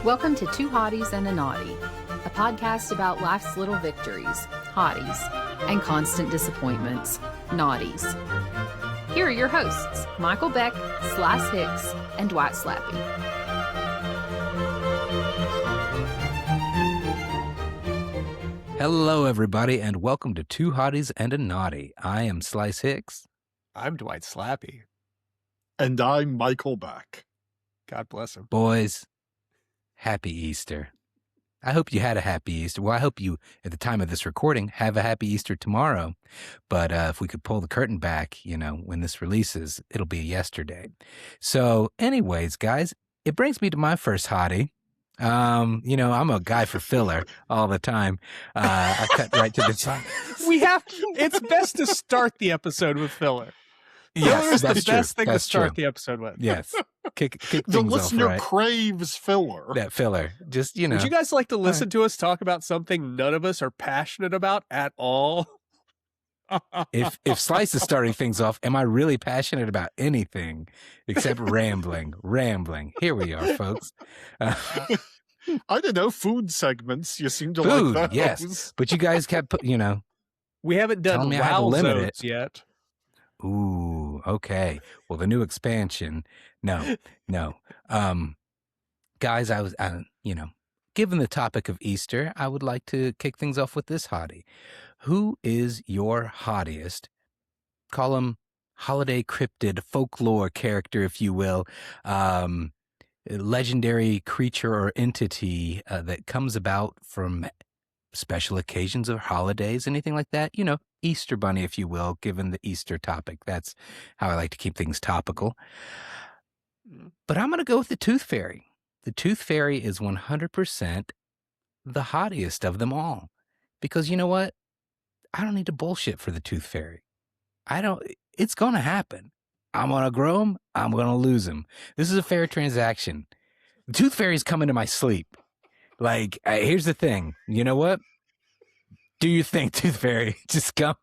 Welcome to Two Hotties and a Naughty, a podcast about life's little victories, hotties, and constant disappointments, naughties. Here are your hosts, Michael Beck, Hicks, and Dwight Slappe. Hello, everybody, and welcome to Two Hotties and a Naughty. I am Slice Hicks. I'm Dwight Slappe. And I'm Michael Beck. God bless him. Boys, happy Easter. I hope you had a happy Easter. Well, I hope you, at the time of this recording, have a happy Easter tomorrow. But if we could pull the curtain back, when this releases, it'll be yesterday. So anyways, guys, it brings me to my first hottie. I'm a guy for filler all the time. I cut right to the top. It's best to start the episode with filler. Yes, filler is that's the best true. thing That's to start true. the episode with. Yes. Kick The things listener off right. craves filler. That filler. Just, Would you guys like to listen to us talk about something none of us are passionate about at all? If Slice is starting things off, am I really passionate about anything except rambling? Here we are, folks. I don't know, food segments. You seem to Food, like those. yes. But you guys kept, We haven't Tell done me how to wow limit zones it. yet. Ooh, okay. Well, the new expansion. No. Guys, I was, given the topic of Easter, I would like to kick things off with this hottie. Who is your hottiest? Call him holiday cryptid, folklore character, if you will. Legendary creature or entity that comes about from special occasions or holidays, anything like that. Easter bunny, if you will, given the Easter topic. That's how I like to keep things topical. But I'm going to go with the Tooth Fairy. The Tooth Fairy is 100% the hottiest of them all. Because you know what? I don't need to bullshit for the Tooth Fairy. It's going to happen. I'm going to grow him. I'm going to lose him. This is a fair transaction. The Tooth Fairy's coming to my sleep. Here's the thing. You know what? Do your thing, Tooth Fairy. Just come.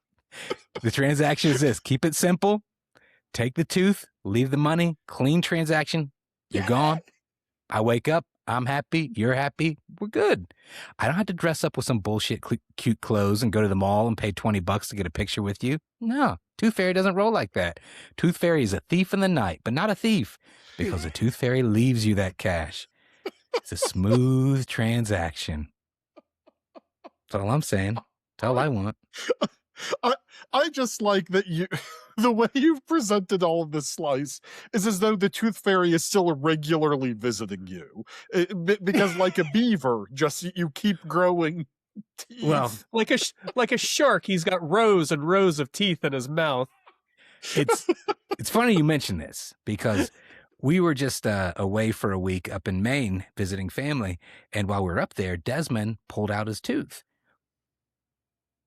The transaction is this. Keep it simple. Take the tooth. Leave the money. Clean transaction. You're gone. I wake up. I'm happy. You're happy. We're good. I don't have to dress up with some bullshit cute clothes and go to the mall and pay $20 to get a picture with you. No. Tooth Fairy doesn't roll like that. Tooth Fairy is a thief in the night, but not a thief because the Tooth Fairy leaves you that cash. It's a smooth transaction. That's all I'm saying. That's all I want. I just like that the way you've presented all of this, Slice, is as though the Tooth Fairy is still regularly visiting you. Because like a beaver, just you keep growing teeth. Well, like a shark, he's got rows and rows of teeth in his mouth. It's funny you mention this because we were just away for a week up in Maine visiting family, and while we were up there, Desmond pulled out his tooth.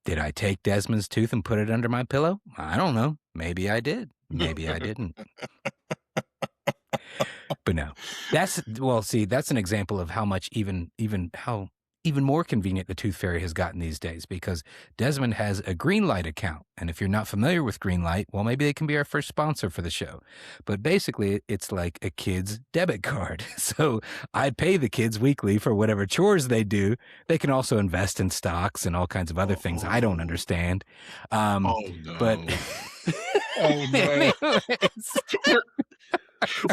Did I take Desmond's tooth and put it under my pillow? I don't know. Maybe I did. Maybe I didn't. But no, that's an example of how much even more convenient the Tooth Fairy has gotten these days because Desmond has a Greenlight account. And if you're not familiar with Greenlight, well, maybe they can be our first sponsor for the show. But basically, it's like a kid's debit card. So I pay the kids weekly for whatever chores they do. They can also invest in stocks and all kinds of other things I don't understand. No. But Oh, no.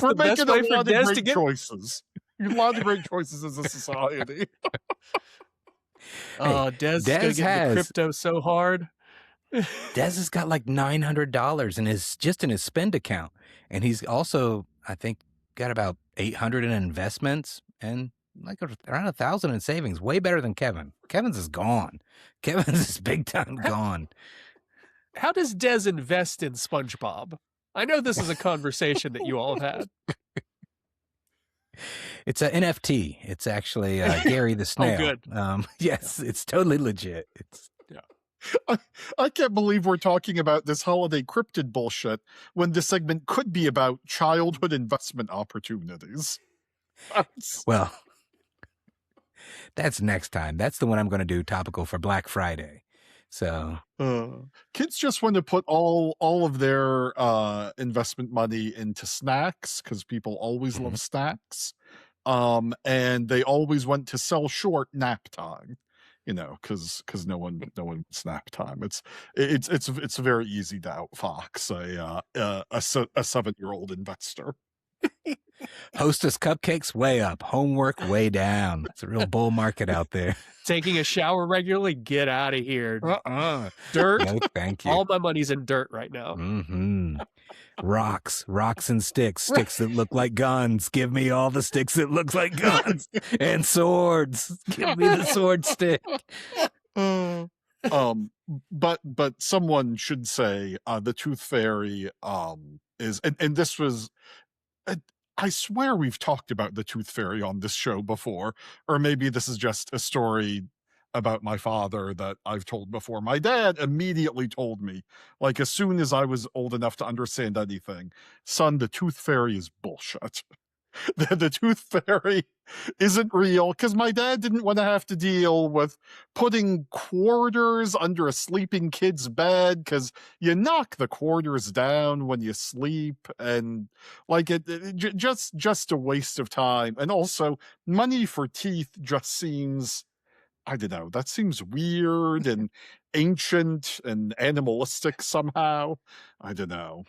We're making a lot of great choices. A lot of great choices as a society. Des is going to get into crypto so hard. Des has got like $900 in his spend account. And he's also, I think, got about $800 in investments and like around 1,000 in savings. Way better than Kevin. Kevin's is gone. Kevin's is big time gone. How does Des invest in SpongeBob? I know this is a conversation that you all have had. It's an NFT. It's actually Gary the Snail. Oh, good. Yes, it's totally legit. I can't believe we're talking about this holiday cryptid bullshit when this segment could be about childhood investment opportunities. Well, that's next time. That's the one I'm going to do topical for Black Friday. So kids just want to put all of their investment money into snacks because people always love snacks. And they always went to sell short nap time, because no one wants nap time. It's very easy to outfox a 7-year-old investor. Hostess cupcakes way up, homework way down. It's a real bull market out there. Taking a shower regularly, get out of here. Dirt. No, thank you. All my money's in dirt right now. Mm-hmm. Rocks and sticks that look like guns. Give me all the sticks that look like guns and swords. Give me the sword stick. But someone should say the Tooth Fairy is, and this was. I swear we've talked about the Tooth Fairy on this show before, or maybe this is just a story about my father that I've told before. My dad immediately told me, like as soon as I was old enough to understand anything, son, the Tooth Fairy is bullshit. The Tooth Fairy isn't real, because my dad didn't want to have to deal with putting quarters under a sleeping kid's bed, because you knock the quarters down when you sleep, and like just a waste of time. And also, money for teeth just seems, I don't know, that seems weird and ancient and animalistic somehow. I don't know.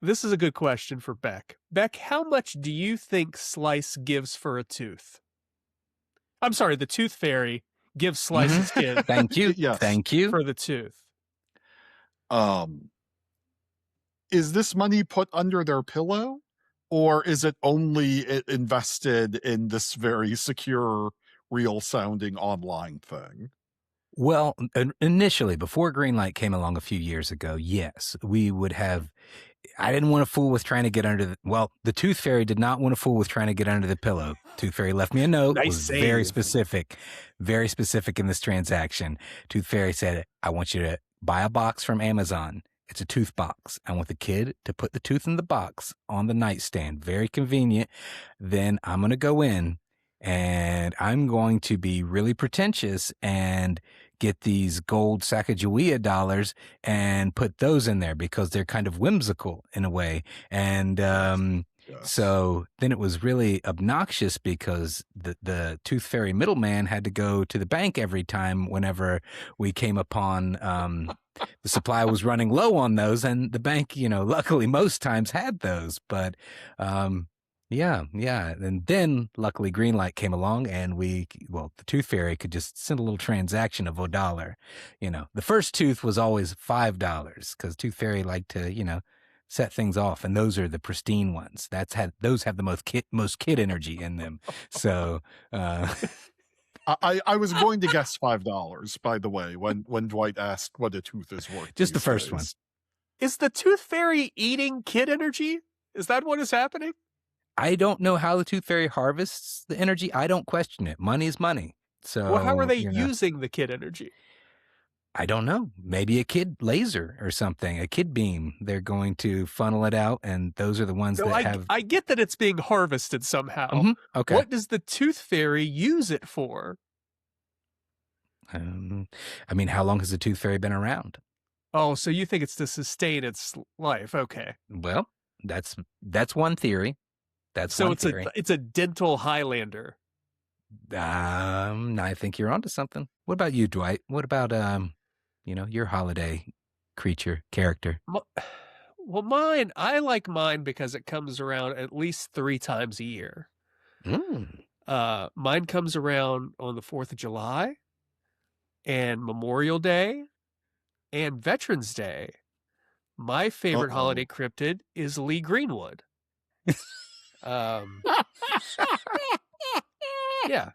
This is a good question for Beck. Beck, how much do you think Slice gives for a tooth? I'm sorry, the Tooth Fairy gives Slice's kid. Thank you. Yes. Thank you. For the tooth. Is this money put under their pillow, or is it only invested in this very secure, real-sounding online thing? Well, initially, before Greenlight came along a few years ago, yes, we would have. I didn't want to fool with trying to get under the Tooth Fairy did not want to fool with trying to get under the pillow. Tooth Fairy left me a note. Nice was save. very specific in this transaction. Tooth Fairy said, I want you to buy a box from Amazon. It's a tooth box. I want the kid to put the tooth in the box on the nightstand. Very convenient. Then I'm going to go in and I'm going to be really pretentious and get these gold Sacagawea dollars and put those in there because they're kind of whimsical in a way. And so then it was really obnoxious because the Tooth Fairy middleman had to go to the bank every time whenever we came upon the supply was running low on those. And the bank, luckily most times had those. But yeah. And then luckily Greenlight came along and the Tooth Fairy could just send a little transaction of $1. The first tooth was always $5 because Tooth Fairy liked to, set things off. And those are the pristine ones. Those have the most kid energy in them. So, I was going to guess $5, by the way, when Dwight asked what a tooth is worth. Just the first one. Is the Tooth Fairy eating kid energy? Is that what is happening? I don't know how the Tooth Fairy harvests the energy. I don't question it. Money is money. So, well, how are they using the kid energy? I don't know. Maybe a kid laser or something, a kid beam. They're going to funnel it out, and those are the ones that have. I get that it's being harvested somehow. Mm-hmm. Okay. What does the Tooth Fairy use it for? How long has the Tooth Fairy been around? Oh, so you think it's to sustain its life? Okay. Well, that's one theory. It's a dental Highlander. I think you're onto something. What about you, Dwight? What about your holiday character? Well, I like mine because it comes around at least 3 times a year. Mine comes around on the 4th of July and Memorial Day and Veterans Day. My favorite holiday cryptid is Lee Greenwood. Yeah.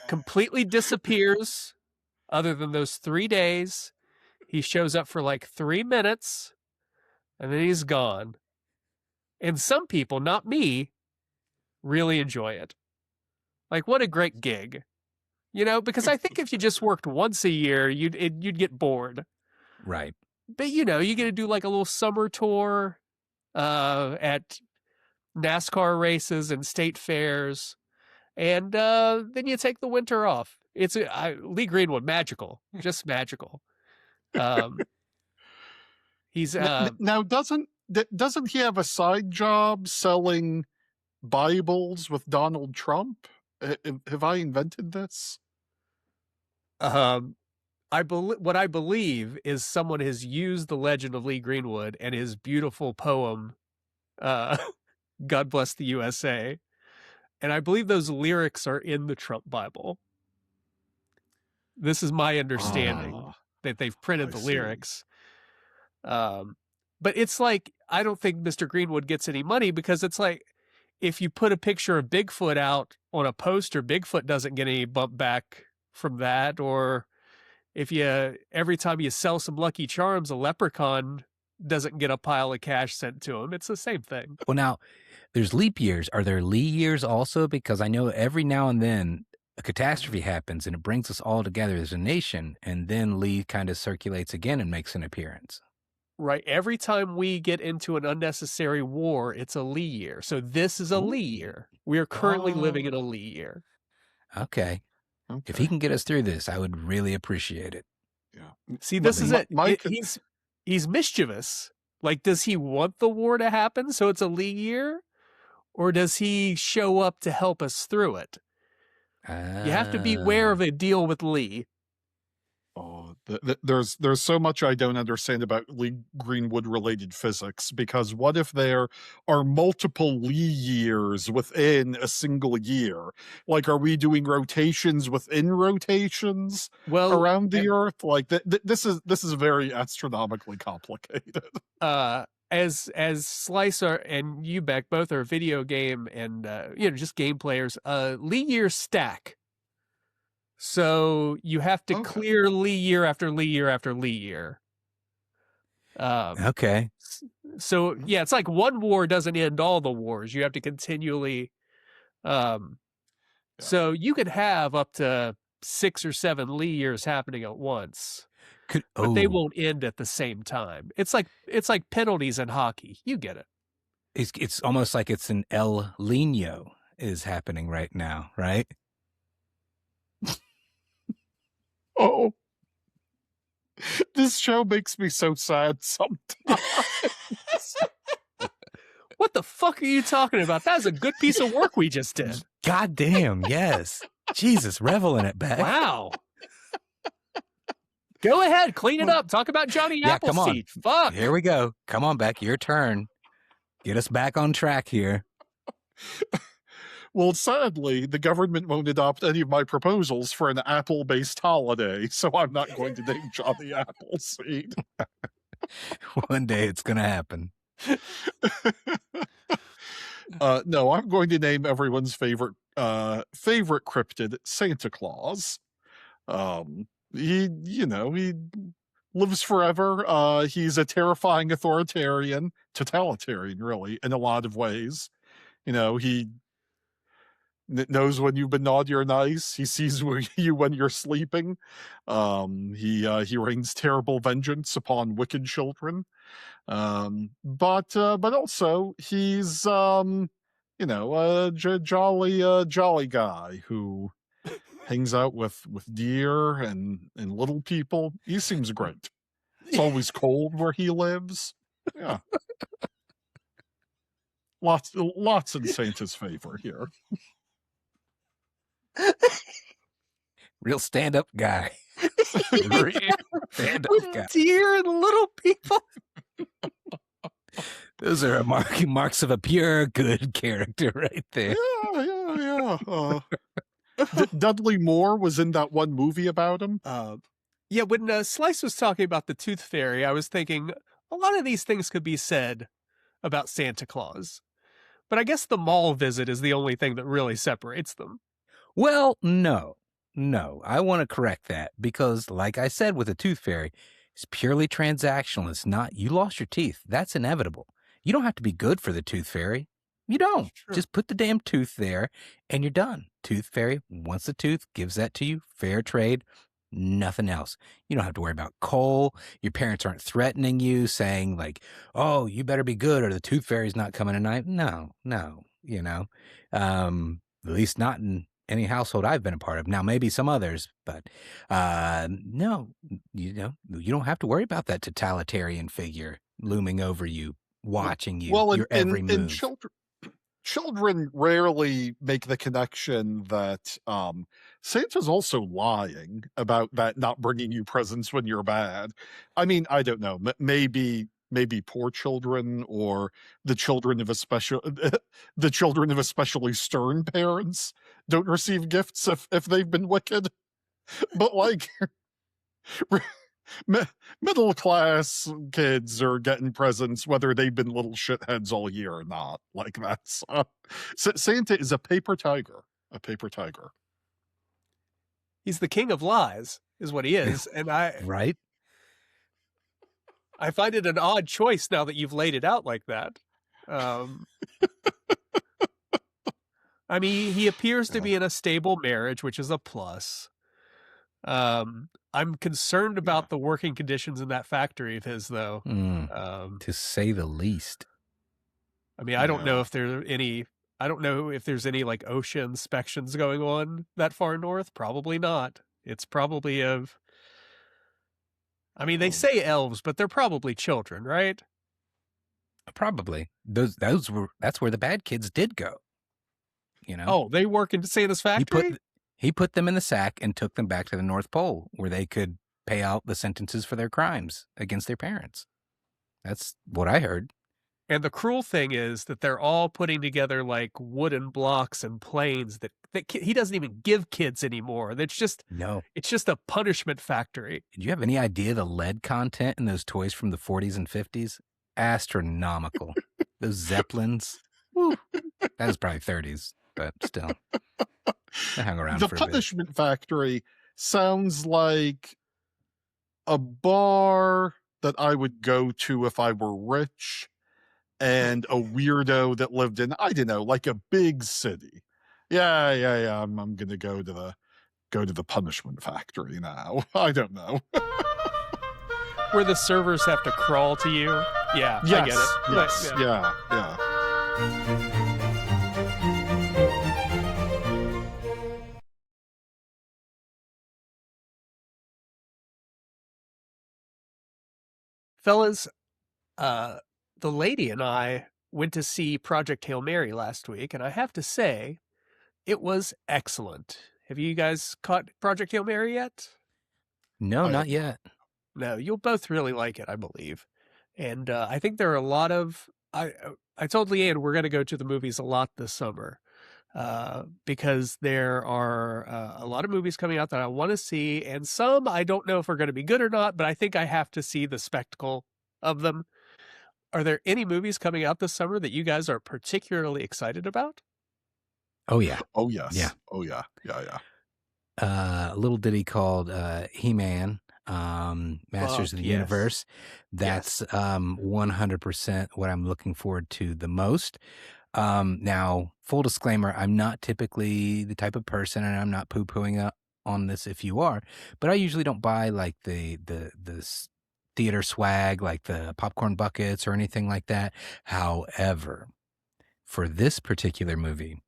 Completely disappears other than those 3 days. He shows up for like 3 minutes and then he's gone. And some people, not me, really enjoy it. Like, what a great gig. Because I think if you just worked once a year, you'd get bored. Right. But you get to do like a little summer tour at NASCAR races and state fairs, and then you take the winter off. It's Lee Greenwood, magical, just magical. He's now doesn't he have a side job selling Bibles with Donald Trump? Have I invented this? What I believe is someone has used the legend of Lee Greenwood and his beautiful poem, God Bless the USA. And I believe those lyrics are in the Trump Bible. This is my understanding, that they've printed the lyrics. But it's like, I don't think Mr. Greenwood gets any money, because it's like, if you put a picture of Bigfoot out on a poster, Bigfoot doesn't get any bump back from that. Or if every time you sell some Lucky Charms, a leprechaun doesn't get a pile of cash sent to him. It's the same thing. Well, now, there's leap years. Are there Lee years also? Because I know every now and then a catastrophe happens and it brings us all together as a nation, and then Lee kind of circulates again and makes an appearance. Right. Every time we get into an unnecessary war, it's a Lee year. So this is a Lee year. We are currently living in a Lee year. Okay. If he can get us through this, I would really appreciate it. Yeah. See, this is it. He's mischievous. Like, does he want the war to happen so it's a Lee year? Or does he show up to help us through it? You have to beware of a deal with Lee. There's so much I don't understand about Lee Greenwood related physics, because what if there are multiple Lee years within a single year? Like, are we doing rotations within rotations around the Earth? Like, this is very astronomically complicated. As Slice and you, Beck, both are video game and just game players. Lee years stack. So you have to clear Lee year after Lee year after Lee year. Okay. So yeah, it's like one war doesn't end all the wars. You have to continually. So you could have up to 6 or 7 Lee years happening at once, but they won't end at the same time. It's like penalties in hockey. You get it. It's almost like it's an El Nino is happening right now, right? Oh, this show makes me so sad sometimes. What the fuck are you talking about? That was a good piece of work we just did. God damn, yes. Jesus, revel in it, Beck. Wow. Go ahead, clean it up. Talk about Johnny Appleseed. Fuck. Here we go. Come on, Beck, your turn. Get us back on track here. Well, sadly, the government won't adopt any of my proposals for an apple-based holiday, so I'm not going to name Johnny Appleseed. One day it's going to happen. No, I'm going to name everyone's favorite cryptid, Santa Claus. He lives forever. He's a terrifying totalitarian, really, in a lot of ways. He knows when you've been naughty or nice. He sees you when you're sleeping. He rains terrible vengeance upon wicked children. But also he's a jolly guy who hangs out with deer and little people. He seems great. It's always cold where he lives. Yeah. Lots in Santa's favor here. Real stand-up guy. Real stand-up guy. Deer and little people. Those are marks of a pure good character right there. Yeah. Dudley Moore was in that one movie about him. Yeah, when Slice was talking about the Tooth Fairy, I was thinking a lot of these things could be said about Santa Claus. But I guess the mall visit is the only thing that really separates them. Well, no, I want to correct that, because like I said with the Tooth Fairy, it's purely transactional. It's not, you lost your teeth. That's inevitable. You don't have to be good for the Tooth Fairy. You don't. Sure. Just put the damn tooth there and you're done. Tooth Fairy wants the tooth, gives that to you. Fair trade. Nothing else. You don't have to worry about coal. Your parents aren't threatening you, saying like, oh, you better be good or the Tooth Fairy's not coming tonight. No, at least not in any household I've been a part of. Now, maybe some others, but no, you don't have to worry about that totalitarian figure looming over you, watching you, your every move. children rarely make the connection that Santa's also lying about that not bringing you presents when you're bad. I mean, I don't know. Maybe poor children or the children of the children of especially stern parents don't receive gifts if they've been wicked. But like middle class kids are getting presents whether they've been little shitheads all year or not. Like that's Santa is a paper tiger. A paper tiger. He's the king of lies, is what he is, and Right? I find it an odd choice now that you've laid it out like that. I mean, he appears to be in a stable marriage, which is a plus. I'm concerned about the working conditions in that factory of his, though. To say the least. I mean, I don't know if there's any like OSHA inspections going on that far north. Probably not. It's probably they say elves, but they're probably children, right? Probably. That's where the bad kids did go. You know? Oh, they work in Santa's factory? He put them in the sack and took them back to the North Pole where they could pay out the sentences for their crimes against their parents. That's what I heard. And the cruel thing is that they're all putting together like wooden blocks and planes that he doesn't even give kids anymore. It's just a punishment factory. Did you have any idea the lead content in those toys from the 40s and 50s? Astronomical. Those Zeppelins. Woo. That was probably 30s, but still. I hung around the for a punishment factory sounds like a bar that I would go to if I were rich and a weirdo that lived in, I don't know, like a big city. Yeah. I'm gonna go to the punishment factory now. I don't know. Where the servers have to crawl to you. Yeah, yes, I get it. Yes, yeah. Fellas, the lady and I went to see Project Hail Mary last week, and I have to say, it was excellent. Have you guys caught Project Hail Mary yet? No, not yet. No, you'll both really like it, I believe. And I think there are a lot of... I told Leanne we're going to go to the movies a lot this summer because there are a lot of movies coming out that I want to see, and some I don't know if are going to be good or not, but I think I have to see the spectacle of them. Are there any movies coming out this summer that you guys are particularly excited about? Oh, yeah. Oh, yes. Yeah. Oh, yeah. Yeah. A little ditty called He-Man, Masters of the Universe. That's 100% what I'm looking forward to the most. Now, full disclaimer, I'm not typically the type of person, and I'm not poo-pooing on this if you are, but I usually don't buy like the theater swag, like the popcorn buckets or anything like that. However, for this particular movie,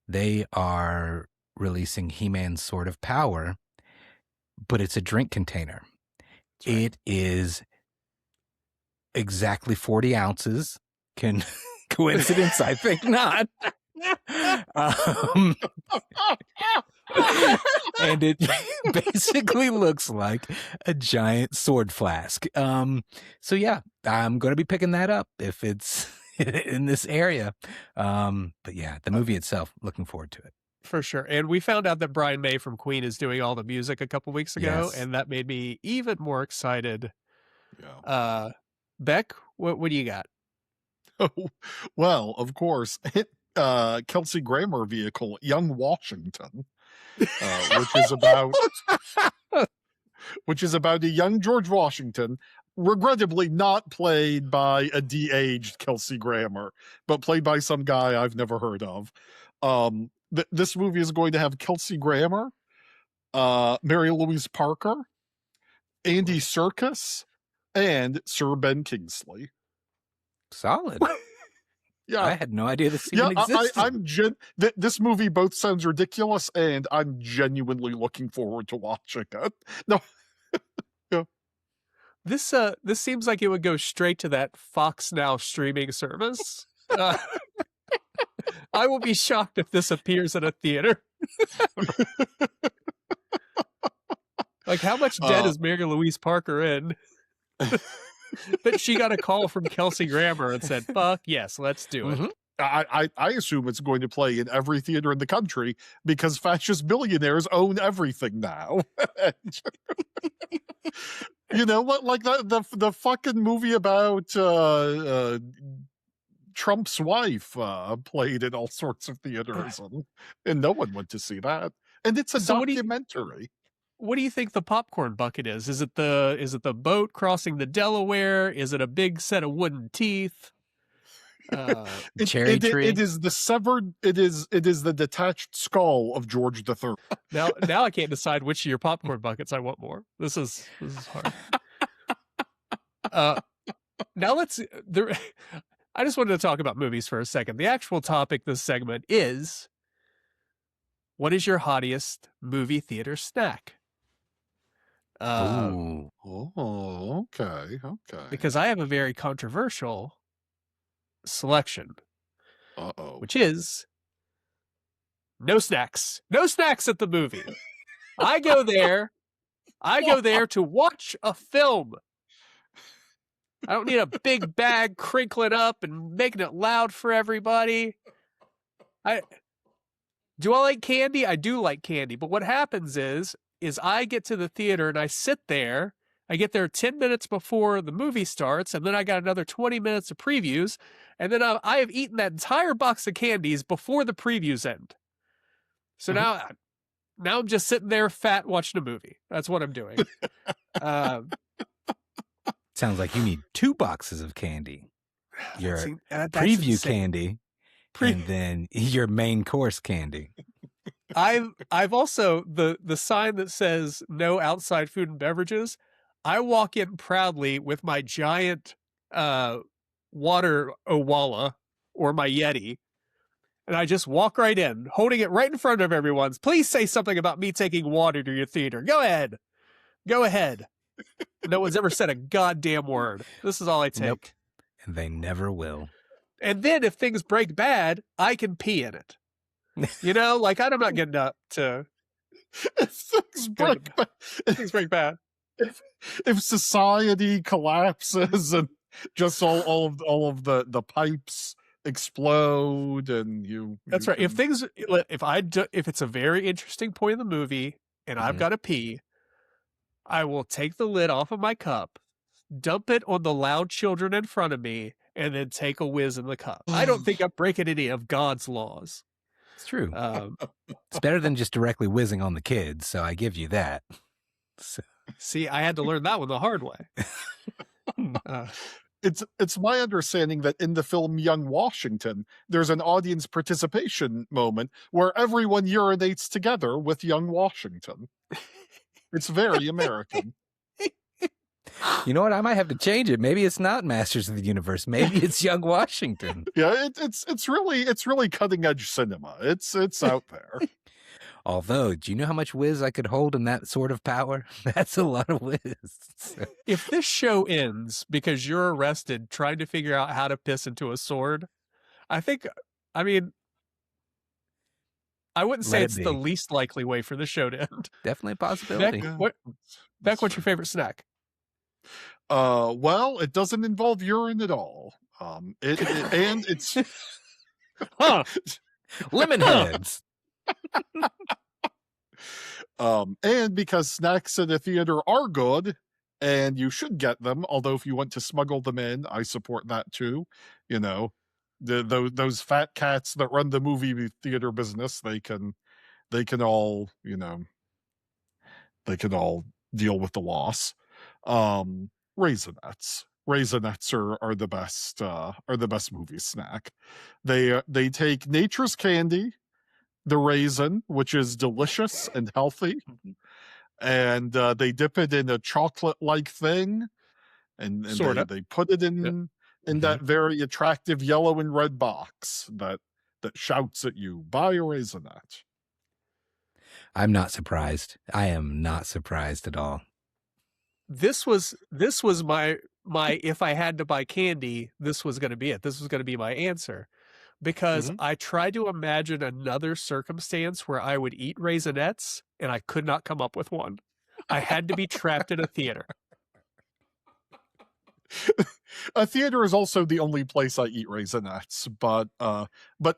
they are releasing He-Man's Sword of Power, but it's a drink container. Right. It is exactly 40 ounces. Coincidence? I think not. And it basically looks like a giant sword flask. So yeah, I'm going to be picking that up if it's in this area. But yeah, the movie itself, looking forward to it. For sure. And we found out that Brian May from Queen is doing all the music a couple weeks ago, and that made me even more excited. Yeah. Beck, what do you got? Oh, well, of course, Kelsey Grammer vehicle, Young Washington, which is about a young George Washington, regrettably not played by a de-aged Kelsey Grammer, but played by some guy I've never heard of. This movie is going to have Kelsey Grammer, Mary Louise Parker, Andy Serkis, and Sir Ben Kingsley. Solid. Yeah, I had no idea this even existed. This movie both sounds ridiculous, and I'm genuinely looking forward to watching it. No, yeah. This seems like it would go straight to that Fox Now streaming service. I will be shocked if this appears in a theater. Like, how much debt is Mary Louise Parker in? That she got a call from Kelsey Grammer and said, fuck, yes, let's do it. I assume it's going to play in every theater in the country because fascist billionaires own everything now. You know what? Like the fucking movie about Trump's wife played in all sorts of theaters, and no one went to see that. And it's a documentary. What do you think the popcorn bucket is? Is it the boat crossing the Delaware? Is it a big set of wooden teeth? Cherry tree. It is the severed. It is the detached skull of George III. Now I can't decide which of your popcorn buckets I want more. This is hard. Now I just wanted to talk about movies for a second. The actual topic this segment is, what is your hottiest movie theater snack? Okay. Because I have a very controversial selection. Which is no snacks. No snacks at the movie. I go there to watch a film. I don't need a big bag crinkling up and making it loud for everybody. Do I like candy? I do like candy, but what happens is I get to the theater and I sit there. I get there 10 minutes before the movie starts, and then I got another 20 minutes of previews, and then I have eaten that entire box of candies before the previews end. So now I'm just sitting there fat watching a movie. That's what I'm doing. Sounds like you need 2 boxes of candy. Your preview insane. candy, and then your main course candy. I've also the sign that says no outside food and beverages. I walk in proudly with my giant water Owala or my Yeti, and I just walk right in, holding it right in front of everyone. Please say something about me taking water to your theater. Go ahead. No one's ever said a goddamn word. This is all I take. Nope. And they never will. And then if things break bad, I can pee in it. You know, like I'm not getting up to. If things break bad. If society collapses and just all of the pipes explode and you. That's right. If it's a very interesting point in the movie and I've got to pee, I will take the lid off of my cup, dump it on the loud children in front of me, and then take a whiz in the cup. I don't think I'm breaking any of God's laws. It's true. It's better than just directly whizzing on the kids, so I give you that. So. See, I had to learn that one the hard way. It's my understanding that in the film Young Washington, there's an audience participation moment where everyone urinates together with Young Washington. It's very American. You know what? I might have to change it. Maybe it's not Masters of the Universe. Maybe it's Young Washington. Yeah, it's really cutting edge cinema. It's out there. Although, do you know how much whiz I could hold in that sort of power? That's a lot of whiz. If this show ends because you're arrested trying to figure out how to piss into a sword, I wouldn't say it's the least likely way for the show to end. Definitely a possibility. Beck, what's your favorite snack? Well, it doesn't involve urine at all. And it's lemon heads. And because snacks in the theater are good and you should get them, although if you want to smuggle them in, I support that too. You know, those fat cats that run the movie theater business, they can all, you know, they can all deal with the loss. Raisinets are the best movie snack. They take nature's candy, the raisin, which is delicious and healthy, and they dip it in a chocolate-like thing, and they put it in that very attractive yellow and red box that shouts at you, buy a raisinette. I'm not surprised. I am not surprised at all. This was my if I had to buy candy, this was going to be it. This was going to be my answer. because Mhm. I tried to imagine another circumstance where I would eat Raisinets, and I could not come up with one. I had to be trapped in a theater. A theater is also the only place I eat Raisinets, but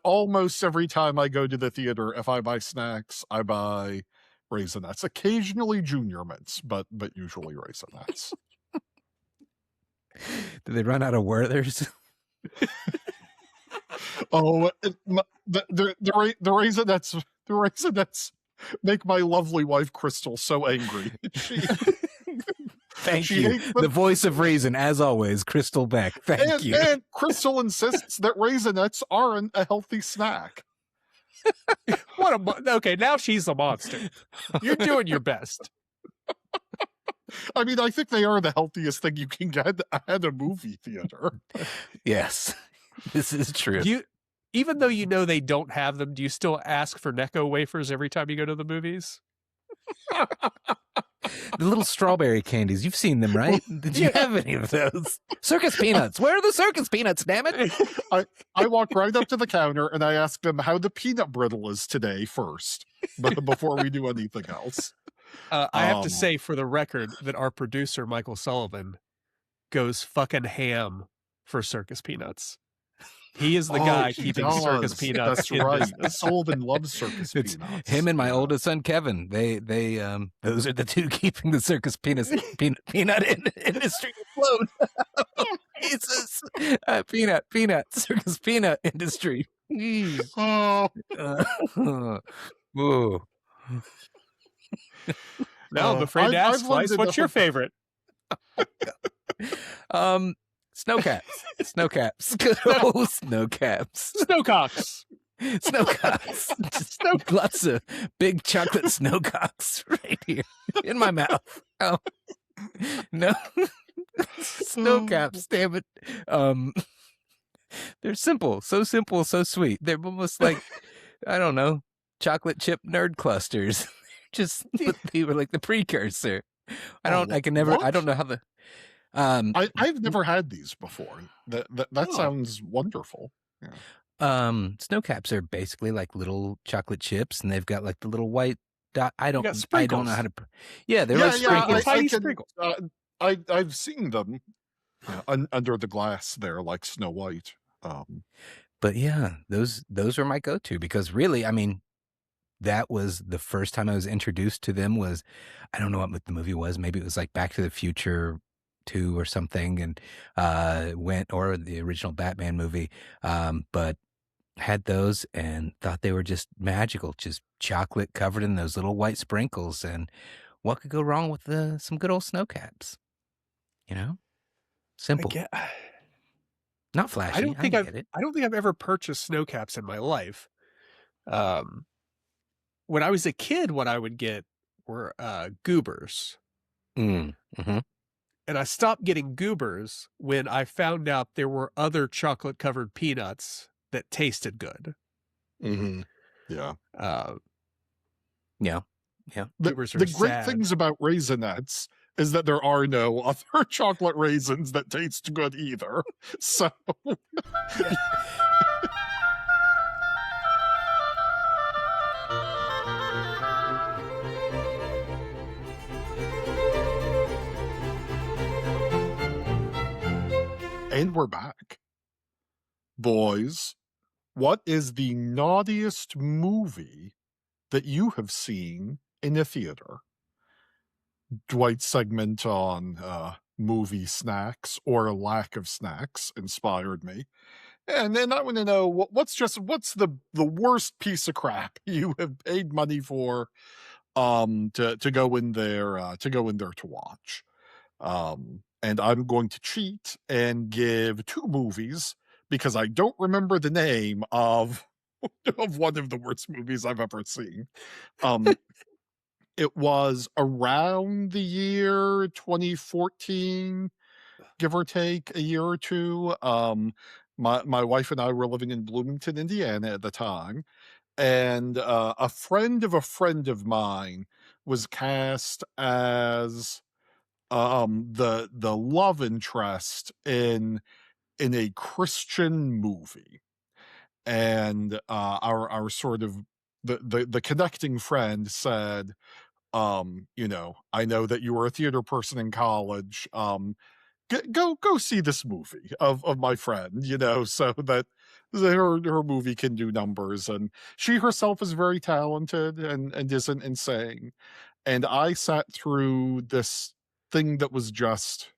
almost every time I go to the theater, if I buy snacks, I buy Raisinets. Occasionally Junior Mints, but usually Raisinets. Do they run out of Werthers? Oh, the Raisinets make my lovely wife Crystal so angry. Thank She you. hates The them. voice of reason, as always, Crystal Beck. Thank you. And Crystal insists that Raisinets aren't a healthy snack. Okay, now she's a monster. You're doing your best. I mean, I think they are the healthiest thing you can get at a movie theater. Yes, this is true. Even though you know they don't have them, do you still ask for Necco wafers every time you go to the movies? The little strawberry candies, you've seen them, right? Did you have any of those? Circus peanuts. Where are the circus peanuts, damn it? I walk right up to the counter and I ask them how the peanut brittle is today first, but before we do anything else. I have to say, for the record, that our producer, Michael Sullivan, goes fucking ham for circus peanuts. He is the guy keeping circus peanuts. That's right. Sullivan loves circus It's peanuts. him and my oldest son Kevin. They those are the two keeping the circus peanut industry afloat. Jesus, peanut circus peanut industry. Oh. Whoa. Now I'm afraid to ask, Slice, what's your favorite? Snow caps. Good old snow caps. Snowcocks. Just lots of big chocolate snowcocks right here in my mouth. Oh no, snow caps! Damn it. They're simple, so sweet. They're almost like, I don't know, chocolate chip nerd clusters. They were like the precursor. I don't know how the. I've never had these before. That sounds wonderful. Yeah. Snow caps are basically like little chocolate chips, and they've got like the little white dot. I don't know how to. Yeah, they're like sprinkles. Tiny sprinkles. I've seen them under the glass there, like Snow White. But yeah, those were my go-to because really, I mean, that was the first time I was introduced to them. Was I don't know what the movie was. Maybe it was like Back to the Future 2 or something, and or the original Batman movie. But had those and thought they were just magical, just chocolate covered in those little white sprinkles. And what could go wrong with some good old snow caps? You know, simple, not flashy. I don't think I've ever purchased snow caps in my life. When I was a kid, what I would get were goobers. Mm-hmm. And I stopped getting goobers when I found out there were other chocolate covered peanuts that tasted good. Mm-hmm. Yeah. Yeah. The great things about Raisinets is that there are no other chocolate raisins that taste good either. So. And we're back. Boys, what is the naughtiest movie that you have seen in a theater? Dwight's segment on movie snacks or lack of snacks inspired me. And then I want to know what's the worst piece of crap you have paid money for to go in there to watch. And I'm going to cheat and give 2 movies because I don't remember the name of one of the worst movies I've ever seen. It was around the year 2014, give or take a year or two. My wife and I were living in Bloomington, Indiana at the time, and a friend of mine was cast as the love interest in a Christian movie. and our sort of the connecting friend said, you know, I know that you were a theater person in college. Go see this movie of my friend, you know, so that her movie can do numbers. And she herself is very talented and isn't insane. And I sat through this thing that was just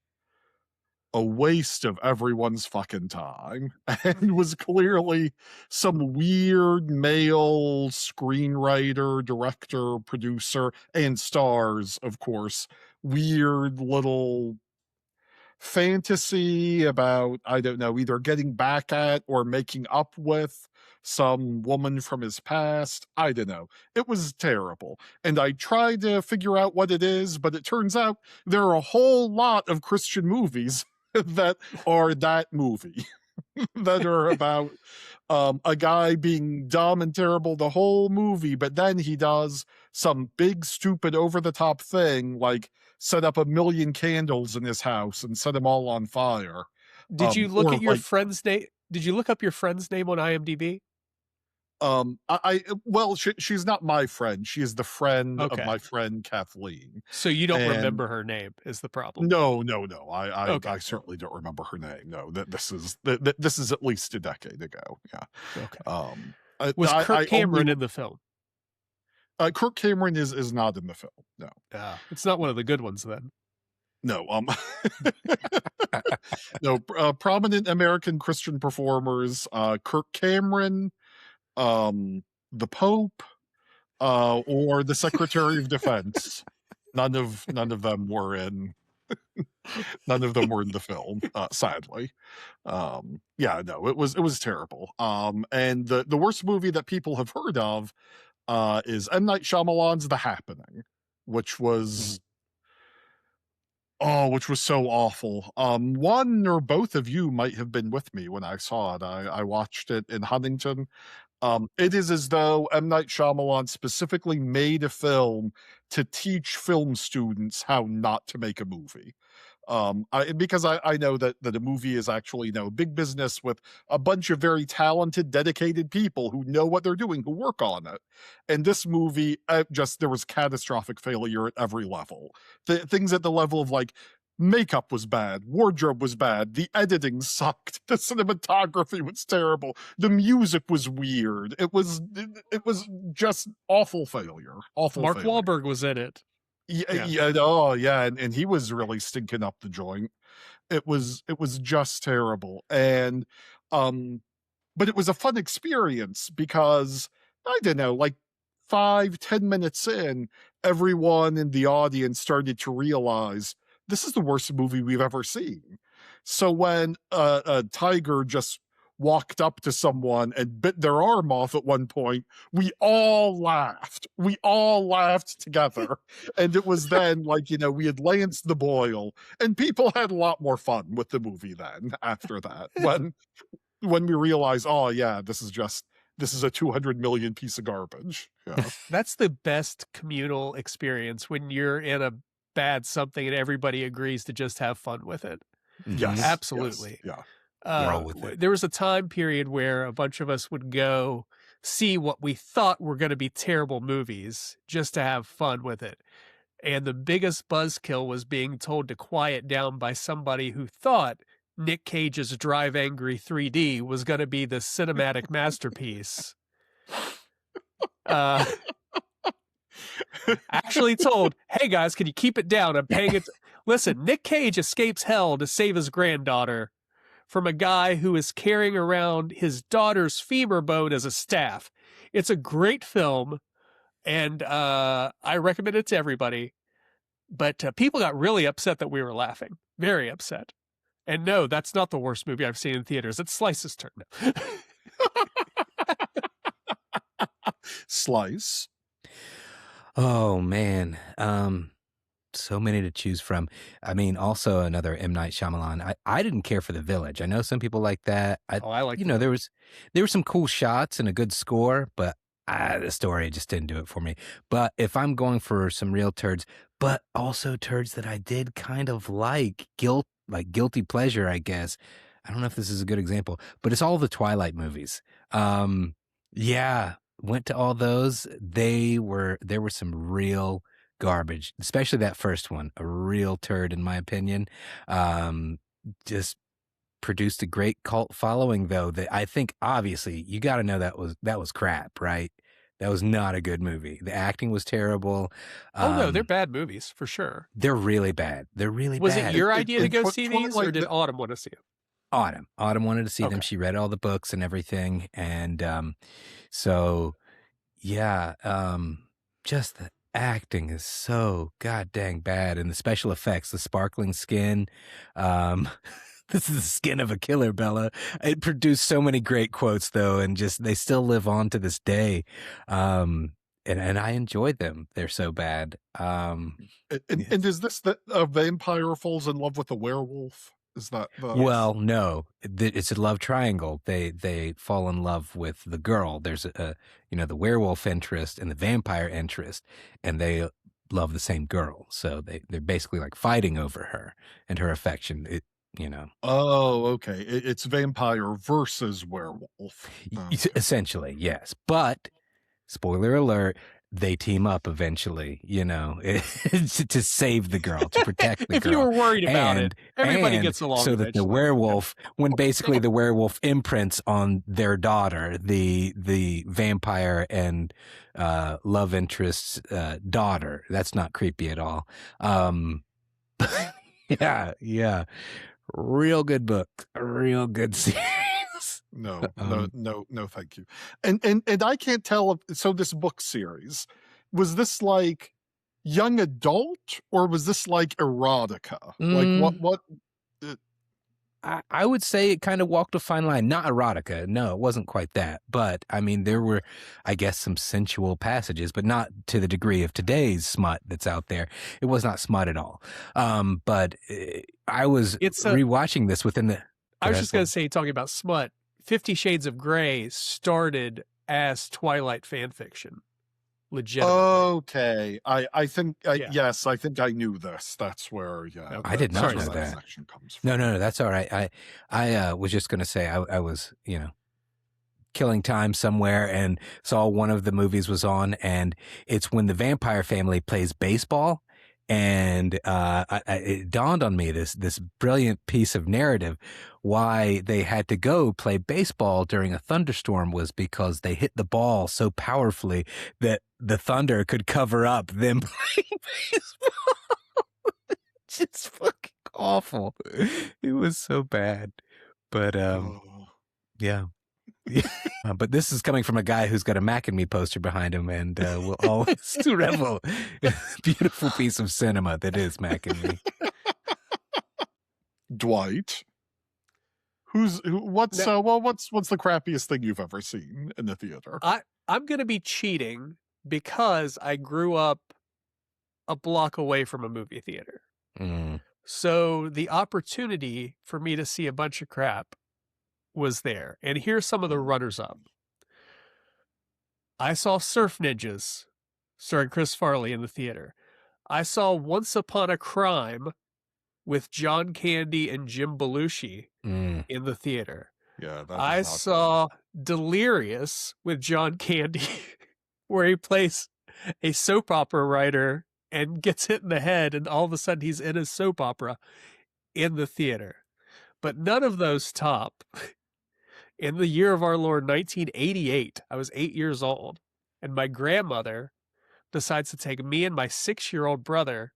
a waste of everyone's fucking time, and was clearly some weird male screenwriter, director, producer, and stars, of course, weird little fantasy about, I don't know, either getting back at or making up with some woman from his past. I don't know. It was terrible. And I tried to figure out what it is, but it turns out there are a whole lot of Christian movies that are that movie. That are about a guy being dumb and terrible the whole movie, but then he does some big, stupid, over-the-top thing, like set up 1,000,000 candles in his house and set them all on fire. Did you look or at your like, friend's name? Did you look up your friend's name on IMDb? well, she's not my friend. She is the friend of Okay. my friend Kathleen. So you don't And remember her name is the problem. no. Okay. I certainly don't remember her name. No, this is at least a decade ago. Yeah. Okay. Was Kirk Cameron in the film? Kirk Cameron is not in the film. No. It's not one of the good ones then. No, no, prominent American Christian performers, Kirk Cameron, the Pope, or the Secretary of Defense. None of them were in the film, sadly. Yeah, no, it was terrible. And the worst movie that people have heard of is M. Night Shyamalan's The Happening, which was so awful. One or both of you might have been with me when I saw it. I watched it in Huntington. It is as though M. Night Shyamalan specifically made a film to teach film students how not to make a movie. Because I know that a movie is actually, you know, big business with a bunch of very talented, dedicated people who know what they're doing, who work on it. And this movie, there was catastrophic failure at every level. Things at the level of like, makeup was bad, wardrobe was bad, the editing sucked, the cinematography was terrible, the music was weird. It was just awful failure. Mark Wahlberg was in it. Yeah, and he was really stinking up the joint. It was just terrible. And but it was a fun experience because, I don't know, like 5-10 minutes in, everyone in the audience started to realize this is the worst movie we've ever seen. So when a tiger just walked up to someone and bit their arm off at one point, we all laughed. We all laughed together. And it was then like, you know, we had lanced the boil, and people had a lot more fun with the movie then after that. When we realized, oh yeah, this is a 200 million piece of garbage. Yeah. That's the best communal experience, when you're in a bad something and everybody agrees to just have fun with it. Yes. Absolutely. Yes, yeah. Roll with it. There was a time period where a bunch of us would go see what we thought were going to be terrible movies just to have fun with it. And the biggest buzzkill was being told to quiet down by somebody who thought Nick Cage's Drive Angry 3D was going to be the cinematic masterpiece. Actually told, hey guys, can you keep it down? I'm paying it. Listen, Nick Cage escapes hell to save his granddaughter from a guy who is carrying around his daughter's femur bone as a staff. It's a great film, and I recommend it to everybody. But people got really upset that we were laughing. Very upset. And no, that's not the worst movie I've seen in theaters. It's Slice's turn. Slice. Oh man, so many to choose from. I mean, also another M. Night Shyamalan. I didn't care for The Village. I know some people like that. I like. You know, there were some cool shots and a good score, but the story just didn't do it for me. But if I'm going for some real turds, but also turds that I did kind of like guilty pleasure, I guess. I don't know if this is a good example, but it's all the Twilight movies. Yeah, went to all those. There were some real garbage, especially that first one, a real turd in my opinion. Just produced a great cult following though, that I think obviously you got to know that was crap, right? That was not a good movie. The acting was terrible. Oh no, they're bad movies for sure. They're really bad. They're really Was bad. it your idea to go Twi- see these, or Twilight- did Autumn want to see them? Autumn wanted to see them. Okay. She read all the books and everything, and so yeah, just the acting is so god dang bad, and the special effects, the sparkling skin. This is the skin of a killer, Bella. It produced so many great quotes though, and just they still live on to this day. And I enjoyed them. They're so bad. And is this that a vampire falls in love with a werewolf? Is that the... Well, no, it's a love triangle. They fall in love with the girl. There's the werewolf interest and the vampire interest, and they love the same girl. So they're basically like fighting over her and her affection. Oh, okay. It's vampire versus werewolf. Okay. Essentially, yes. But spoiler alert, they team up eventually, to save the girl, to protect the If girl. you were worried about it, everybody gets along so that the eventually. werewolf, when basically the werewolf imprints on their daughter, the vampire and love interest's daughter. That's not creepy at all. Yeah. Real good book, a real good series. No, thank you. And I can't tell if, so this book series, was this like young adult or was this like erotica? Like what I would say it kind of walked a fine line. Not erotica. No, it wasn't quite that. But I mean, there were, I guess, some sensual passages, but not to the degree of today's smut that's out there. It was not smut at all. But I was rewatching this within the... I was just going to say, talking about smut, 50 Shades of Grey started as Twilight fan fiction. Legitimately. Okay. I think, yes, I think I knew this. That's where, I did not know that. Section comes from. No, that's all right. I was just going to say I was, killing time somewhere and saw one of the movies was on, and it's when the vampire family plays baseball. And it dawned on me, this brilliant piece of narrative, why they had to go play baseball during a thunderstorm was because they hit the ball so powerfully that the thunder could cover up them playing baseball. Just fucking awful. It was so bad. But yeah. But this is coming from a guy who's got a Mac and Me poster behind him, and will always revel in a beautiful piece of cinema that is Mac and Me. Dwight, what's the crappiest thing you've ever seen in the theater? I'm going to be cheating because I grew up a block away from a movie theater. So the opportunity for me to see a bunch of crap was there. And here's some of the runners-up. I saw Surf Ninjas, starring Chris Farley, in the theater. I saw Once Upon a Crime with John Candy and Jim Belushi in the theater. Yeah, I saw Delirious with John Candy, where he plays a soap opera writer and gets hit in the head, and all of a sudden he's in a soap opera in the theater. But none of those top. In the year of our Lord, 1988, I was 8 years old, and my grandmother decides to take me and my 6-year-old brother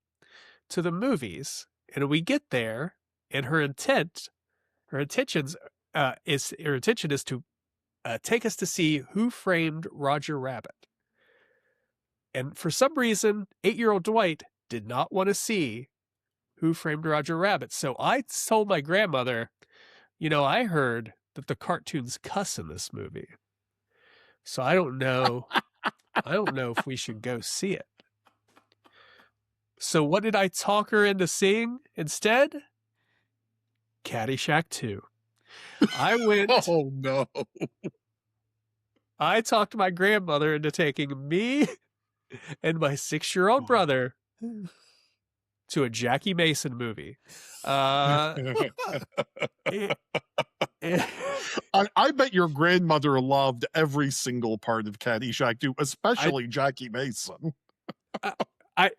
to the movies. And we get there, and her intention is to take us to see Who Framed Roger Rabbit. And for some reason, 8-year-old Dwight did not want to see Who Framed Roger Rabbit. So I told my grandmother, I heard that the cartoons cuss in this movie. So I don't know if we should go see it. So what did I talk her into seeing instead? Caddyshack 2. I went. Oh no. I talked my grandmother into taking me and my 6-year-old brother to a Jackie Mason movie. I bet your grandmother loved every single part of Caddyshack too, especially Jackie Mason. I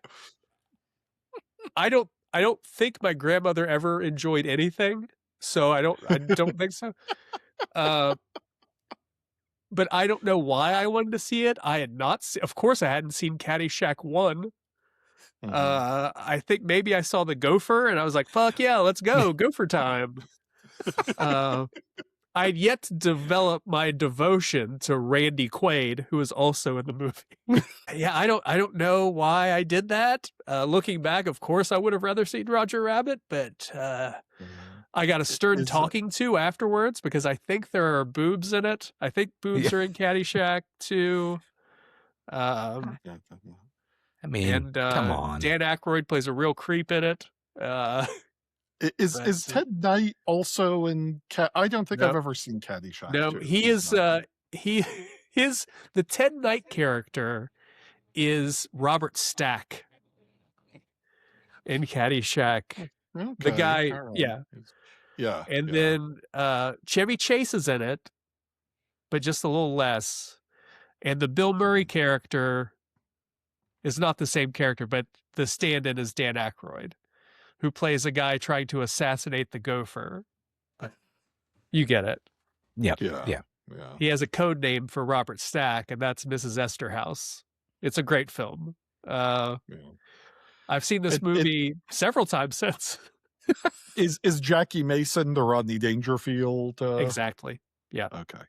don't think my grandmother ever enjoyed anything, so I don't think so. But I don't know why I wanted to see it. I had not of course I hadn't seen Caddyshack 1. I think maybe I saw the gopher and I was like, fuck yeah, let's go. Gopher time. I'd yet to develop my devotion to Randy Quaid, who is also in the movie. Yeah, I don't know why I did that. Looking back, of course, I would have rather seen Roger Rabbit, but I got a stern talking to afterwards because I think there are boobs in it. I think boobs are in Caddyshack too. I mean, come on. Dan Aykroyd plays a real creep in it. Is Ted Knight also in I don't think I've ever seen Caddyshack. No, he is the Ted Knight character is Robert Stack in Caddyshack. Okay, The guy, right. Yeah. And then Chevy Chase is in it, but just a little less. And the Bill Murray character is not the same character, but the stand-in is Dan Aykroyd, who plays a guy trying to assassinate the gopher. You get it. Yeah. He has a code name for Robert Stack, and that's Mrs. Esterhouse. It's a great film. I've seen this movie several times since. Is Jackie Mason the Rodney Dangerfield? Exactly. Yeah. Okay.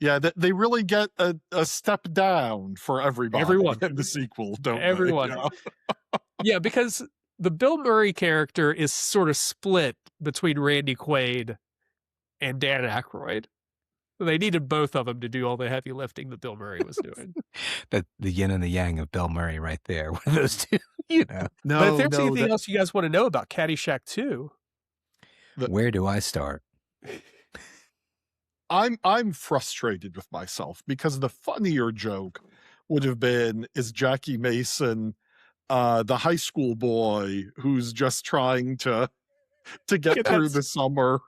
Yeah. They really get a step down for everyone in the sequel, don't everyone. they? Yeah, because the Bill Murray character is sort of split between Randy Quaid and Dan Aykroyd. They needed both of them to do all the heavy lifting that Bill Murray was doing. The yin and the yang of Bill Murray right there. One of those two, No, but if there's anything else you guys want to know about Caddyshack 2. Where do I start? I'm frustrated with myself because the funnier joke would have been, is Jackie Mason the high school boy who's just trying to get through the summer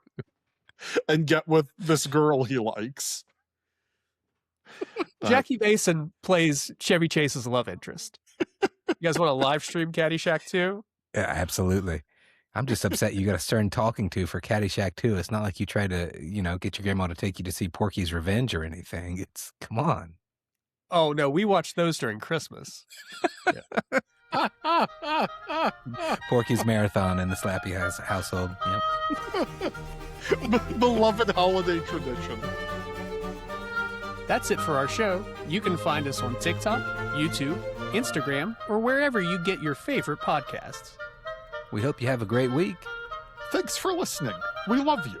and get with this girl he likes. Jackie Mason plays Chevy Chase's love interest. You guys want to live stream Caddyshack 2? Yeah, absolutely. I'm just upset you got a stern talking to for Caddyshack 2. It's not like you try to, get your grandma to take you to see Porky's Revenge or anything. Come on. Oh, no, we watched those during Christmas. Porky's Marathon in the Slappe household. Yep. Beloved holiday tradition. That's it for our show. You can find us on TikTok, YouTube, Instagram, or wherever you get your favorite podcasts. We hope you have a great week. Thanks for listening. We love you.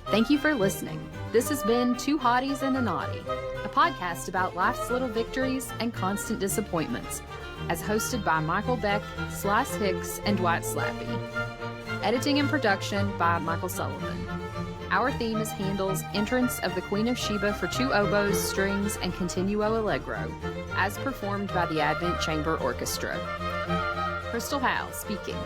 Thank you for listening. This has been Two Hotties and a Naughty, a podcast about life's little victories and constant disappointments, as hosted by Michael Beck, Slice Hicks, and Dwight Slappe. Editing and production by Michael Sullivan. Our theme is Handel's Entrance of the Queen of Sheba for two oboes, strings, and Continuo allegro, as performed by the Advent Chamber Orchestra. Crystal Howe speaking.